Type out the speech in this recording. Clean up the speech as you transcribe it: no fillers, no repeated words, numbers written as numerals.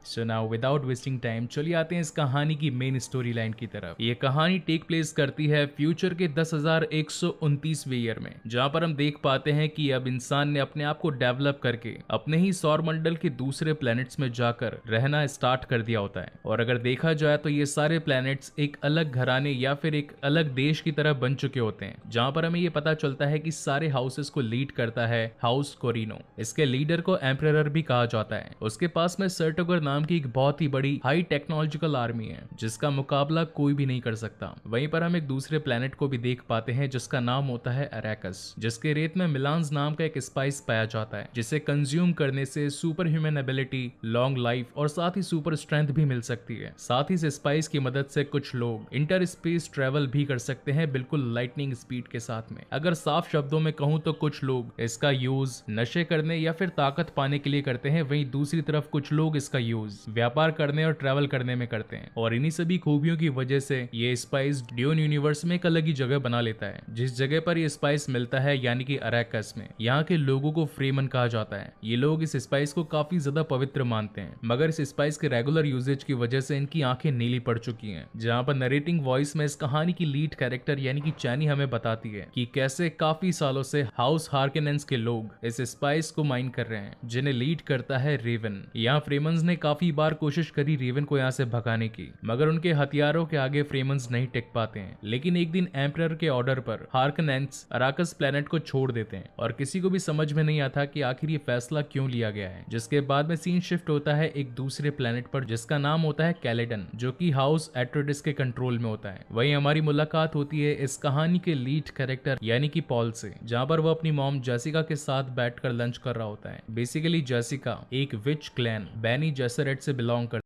So now without wasting time चलिए आते हैं इस कहानी की मेन स्टोरी लाइन की तरफ। ये कहानी टेक प्लेस करती है फ्यूचर के 10,129वें ईयर में, जहाँ पर हम देख पाते हैं कि अब इंसान ने अपने आप को डेवलप करके अपने ही सौर मंडल के दूसरे प्लैनेट्स में जाकर रहना स्टार्ट कर दिया होता है। और अगर देखा जाए तो ये सारे प्लैनेट्स एक अलग घराने या फिर एक अलग देश की तरह बन चुके होते हैं, जहाँ पर हमें ये पता चलता है कि सारे हाउसेस को लीड करता है हाउस कोरिनो। इसके लीडर को एम्परर भी कहा जाता है। उसके पास में सर्टोगर नाम की एक बहुत ही बड़ी हाई टेक्नोलॉजिकल आर्मी है, जिसका मुकाबला कोई भी नहीं कर सकता। वहीं पर हम एक दूसरे प्लेनेट को भी देख पाते हैं जिसका नाम होता है अरैकस, जिसके रेत में मिलांस नाम का एक स्पाइस पाया जाता है, जिसे कंज्यूम करने से super human ability, long life और साथ ही सुपर स्ट्रेंथ भी मिल सकती है। साथ ही इस स्पाइस की मदद से कुछ लोग इंटर स्पेस ट्रेवल भी कर सकते हैं, बिल्कुल लाइटनिंग स्पीड के साथ में। अगर साफ शब्दों में कहूं तो कुछ लोग इसका यूज नशे करने या फिर ताकत पाने के लिए करते हैं, वहीं दूसरी तरफ कुछ लोग इसका यूज व्यापार करने और ट्रैवल करने में करते हैं। और इन्हीं सभी खूबियों की वजह से ये स्पाइस ड्यून यूनिवर्स में एक अलग ही जगह बना लेता है। जिस जगह पर ये स्पाइस मिलता है यानी कि अरैकस में, यहाँ के लोगों को फ्रीमन कहा जाता है। ये लोग इस स्पाइस को काफी ज्यादा पवित्र मानते हैं, मगर इस स्पाइस के रेगुलर यूजेज की वजह से इनकी आंखें नीली पड़ चुकी हैं। जहाँ पर नरेटिंग वॉइस में इस कहानी की लीड कैरेक्टर यानी कि चैनी हमें बताती है कि कैसे काफी सालों से हाउस हार्केनेंस के लोग इस स्पाइस को माइन कर रहे हैं, जिन्हें लीड करता है रेवन। यहाँ फ्रेमन्स ने काफी बार कोशिश करी रेवन को यहाँ से भगाने की, मगर उनके हथियारों के आगे फ्रेमन्स नहीं टिक पाते हैं। लेकिन एक दिन एम्परर के ऑर्डर पर हार्केनेंस अराकस प्लेनेट को छोड़ देते हैं और किसी को भी समझ में नहीं आता कि आखिर ये फैसला क्यों लिया गया है। जिसके बाद में सीन शिफ्ट होता है एक दूसरे प्लेनेट पर, जिसका नाम होता है कैलेडन, जो कि हाउस एट्रोडिस के कंट्रोल में होता है। वहीं हमारी मुलाकात होती है इस कहानी के लीड कैरेक्टर यानी कि पॉल से, जहां पर वो अपनी मॉम जेसिका के साथ बैठकर लंच कर रहा होता है। बेसिकली जेसिका एक विच क्लैन बैनी जेसरेट से बिलोंग करती है।